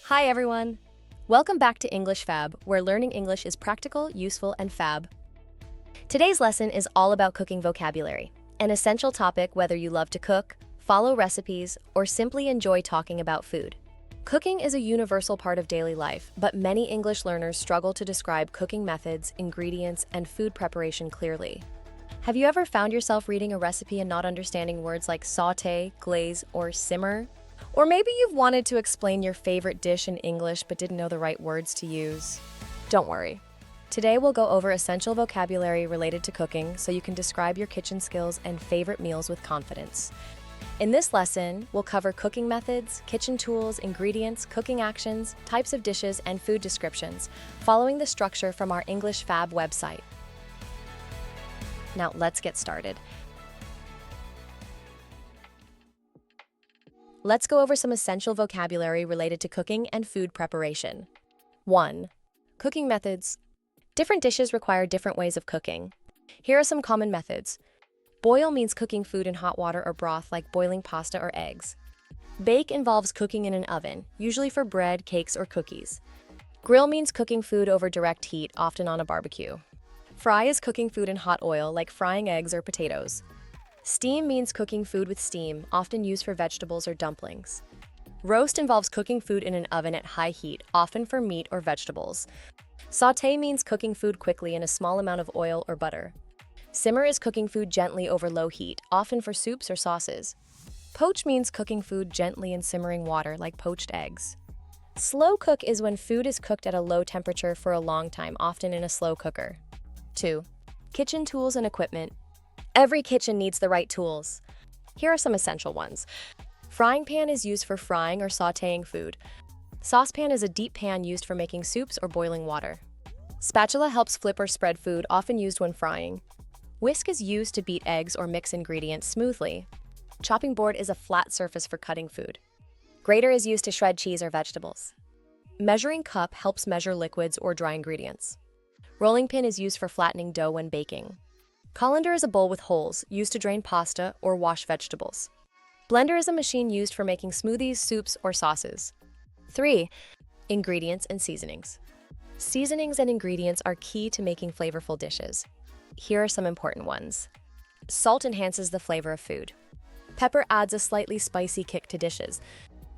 Hi everyone! Welcome back to English Fab, where learning English is practical, useful, and fab. Today's lesson is all about cooking vocabulary, an essential topic whether you love to cook, follow recipes, or simply enjoy talking about food. Cooking is a universal part of daily life, but many English learners struggle to describe cooking methods, ingredients, and food preparation clearly. Have you ever found yourself reading a recipe and not understanding words like sauté, glaze, or simmer? Or maybe you've wanted to explain your favorite dish in English but didn't know the right words to use. Don't worry. Today we'll go over essential vocabulary related to cooking so you can describe your kitchen skills and favorite meals with confidence. In this lesson, we'll cover cooking methods, kitchen tools, ingredients, cooking actions, types of dishes, and food descriptions, following the structure from our English Fab website. Now let's get started. Let's go over some essential vocabulary related to cooking and food preparation. 1. Cooking methods. Different dishes require different ways of cooking. Here are some common methods. Boil means cooking food in hot water or broth like boiling pasta or eggs. Bake involves cooking in an oven, usually for bread, cakes, or cookies. Grill means cooking food over direct heat, often on a barbecue. Fry is cooking food in hot oil like frying eggs or potatoes. Steam means cooking food with steam, often used for vegetables or dumplings. Roast involves cooking food in an oven at high heat, often for meat or vegetables. Sauté means cooking food quickly in a small amount of oil or butter. Simmer is cooking food gently over low heat, often for soups or sauces. Poach means cooking food gently in simmering water, like poached eggs. Slow cook is when food is cooked at a low temperature for a long time, often in a slow cooker. 2. Kitchen tools and equipment. Every kitchen needs the right tools. Here are some essential ones. Frying pan is used for frying or sautéing food. Saucepan is a deep pan used for making soups or boiling water. Spatula helps flip or spread food, often used when frying. Whisk is used to beat eggs or mix ingredients smoothly. Chopping board is a flat surface for cutting food. Grater is used to shred cheese or vegetables. Measuring cup helps measure liquids or dry ingredients. Rolling pin is used for flattening dough when baking. Colander is a bowl with holes, used to drain pasta or wash vegetables. Blender is a machine used for making smoothies, soups, or sauces. 3. Ingredients and seasonings. Seasonings and ingredients are key to making flavorful dishes. Here are some important ones. Salt enhances the flavor of food. Pepper adds a slightly spicy kick to dishes.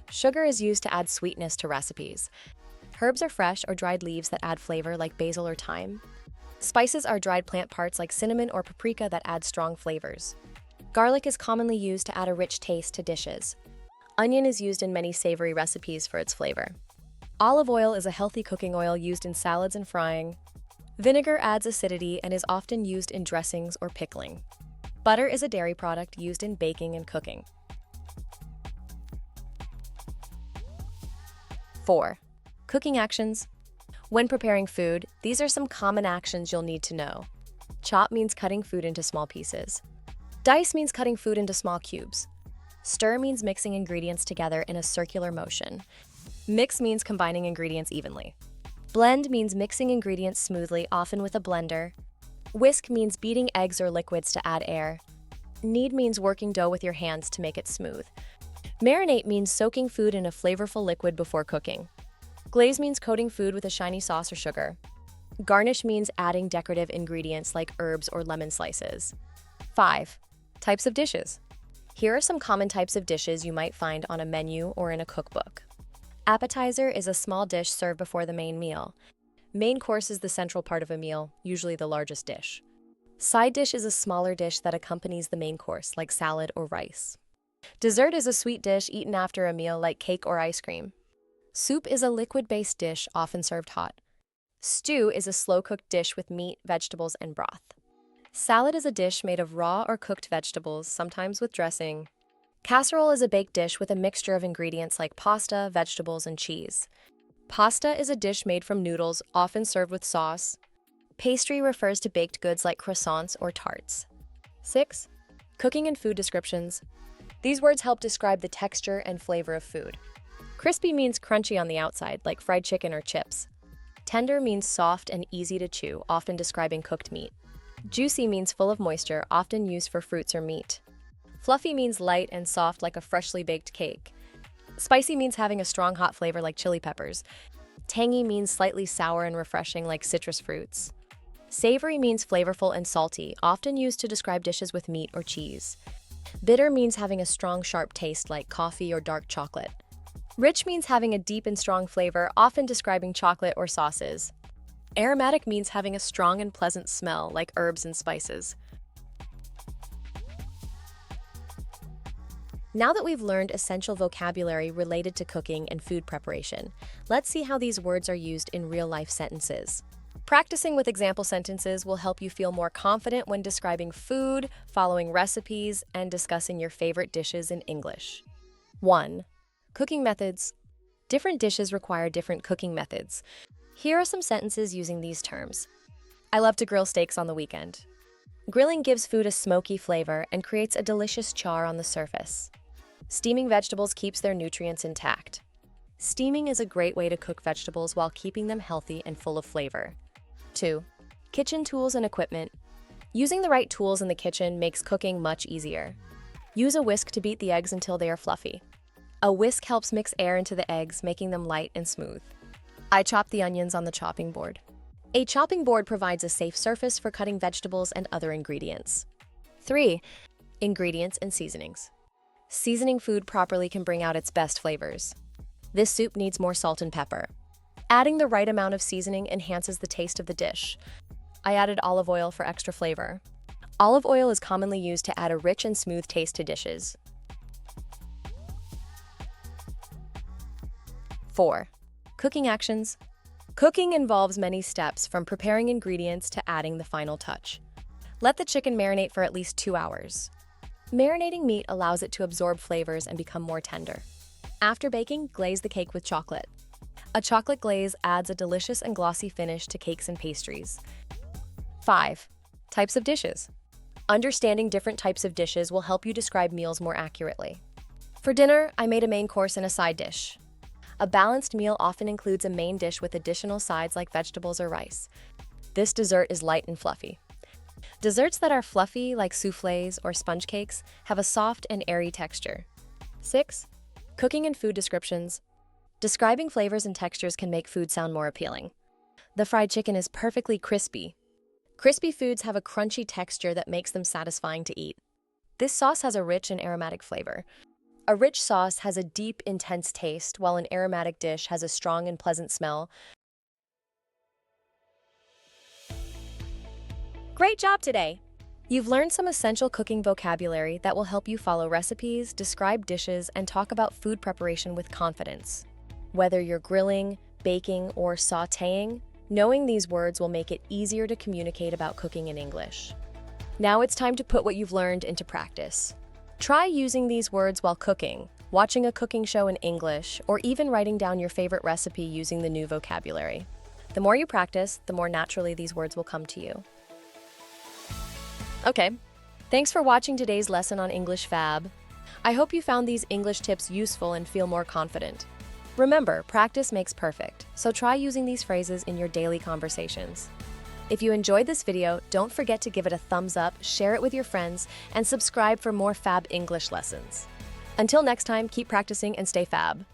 Sugar is used to add sweetness to recipes. Herbs are fresh or dried leaves that add flavor, like basil or thyme. Spices are dried plant parts like cinnamon or paprika that add strong flavors. Garlic is commonly used to add a rich taste to dishes. Onion is used in many savory recipes for its flavor. Olive oil is a healthy cooking oil used in salads and frying. Vinegar adds acidity and is often used in dressings or pickling. Butter is a dairy product used in baking and cooking. 4. Cooking actions. When preparing food, these are some common actions you'll need to know. Chop means cutting food into small pieces. Dice means cutting food into small cubes. Stir means mixing ingredients together in a circular motion. Mix means combining ingredients evenly. Blend means mixing ingredients smoothly, often with a blender. Whisk means beating eggs or liquids to add air. Knead means working dough with your hands to make it smooth. Marinate means soaking food in a flavorful liquid before cooking. Glaze means coating food with a shiny sauce or sugar. Garnish means adding decorative ingredients like herbs or lemon slices. 5. Types of dishes. Here are some common types of dishes you might find on a menu or in a cookbook. Appetizer is a small dish served before the main meal. Main course is the central part of a meal, usually the largest dish. Side dish is a smaller dish that accompanies the main course, like salad or rice. Dessert is a sweet dish eaten after a meal, like cake or ice cream. Soup is a liquid-based dish, often served hot. Stew is a slow-cooked dish with meat, vegetables, and broth. Salad is a dish made of raw or cooked vegetables, sometimes with dressing. Casserole is a baked dish with a mixture of ingredients like pasta, vegetables, and cheese. Pasta is a dish made from noodles, often served with sauce. Pastry refers to baked goods like croissants or tarts. 6. Cooking and food descriptions. These words help describe the texture and flavor of food. Crispy means crunchy on the outside, like fried chicken or chips. Tender means soft and easy to chew, often describing cooked meat. Juicy means full of moisture, often used for fruits or meat. Fluffy means light and soft, like a freshly baked cake. Spicy means having a strong hot flavor like chili peppers. Tangy means slightly sour and refreshing like citrus fruits. Savory means flavorful and salty, often used to describe dishes with meat or cheese. Bitter means having a strong, sharp taste like coffee or dark chocolate. Rich means having a deep and strong flavor, often describing chocolate or sauces. Aromatic means having a strong and pleasant smell like herbs and spices. Now that we've learned essential vocabulary related to cooking and food preparation, let's see how these words are used in real-life sentences. Practicing with example sentences will help you feel more confident when describing food, following recipes, and discussing your favorite dishes in English. 1. Cooking methods. Different dishes require different cooking methods. Here are some sentences using these terms. I love to grill steaks on the weekend. Grilling gives food a smoky flavor and creates a delicious char on the surface. Steaming vegetables keeps their nutrients intact. Steaming is a great way to cook vegetables while keeping them healthy and full of flavor. 2. Kitchen tools and equipment. Using the right tools in the kitchen makes cooking much easier. Use a whisk to beat the eggs until they are fluffy. A whisk helps mix air into the eggs, making them light and smooth. I chop the onions on the chopping board. A chopping board provides a safe surface for cutting vegetables and other ingredients. 3. Ingredients and seasonings. Seasoning food properly can bring out its best flavors. This soup needs more salt and pepper. Adding the right amount of seasoning enhances the taste of the dish. I added olive oil for extra flavor. Olive oil is commonly used to add a rich and smooth taste to dishes. 4. Cooking actions. Cooking involves many steps, from preparing ingredients to adding the final touch. Let the chicken marinate for at least 2 hours. Marinating meat allows it to absorb flavors and become more tender. After baking, glaze the cake with chocolate. A chocolate glaze adds a delicious and glossy finish to cakes and pastries. 5. Types of dishes. Understanding different types of dishes will help you describe meals more accurately. For dinner, I made a main course and a side dish. A balanced meal often includes a main dish with additional sides like vegetables or rice. This dessert is light and fluffy. Desserts that are fluffy, like soufflés or sponge cakes, have a soft and airy texture. 6. Cooking and food descriptions. Describing flavors and textures can make food sound more appealing. The fried chicken is perfectly crispy. Crispy foods have a crunchy texture that makes them satisfying to eat. This sauce has a rich and aromatic flavor. A rich sauce has a deep, intense taste, while an aromatic dish has a strong and pleasant smell. Great job today! You've learned some essential cooking vocabulary that will help you follow recipes, describe dishes, and talk about food preparation with confidence. Whether you're grilling, baking, or sautéing, knowing these words will make it easier to communicate about cooking in English. Now it's time to put what you've learned into practice. Try using these words while cooking, watching a cooking show in English, or even writing down your favorite recipe using the new vocabulary. The more you practice, the more naturally these words will come to you. Okay, thanks for watching today's lesson on English Fab. I hope you found these English tips useful and feel more confident. Remember, practice makes perfect, so try using these phrases in your daily conversations. If you enjoyed this video, don't forget to give it a thumbs up, share it with your friends, and subscribe for more Fab English lessons. Until next time, keep practicing and stay Fab.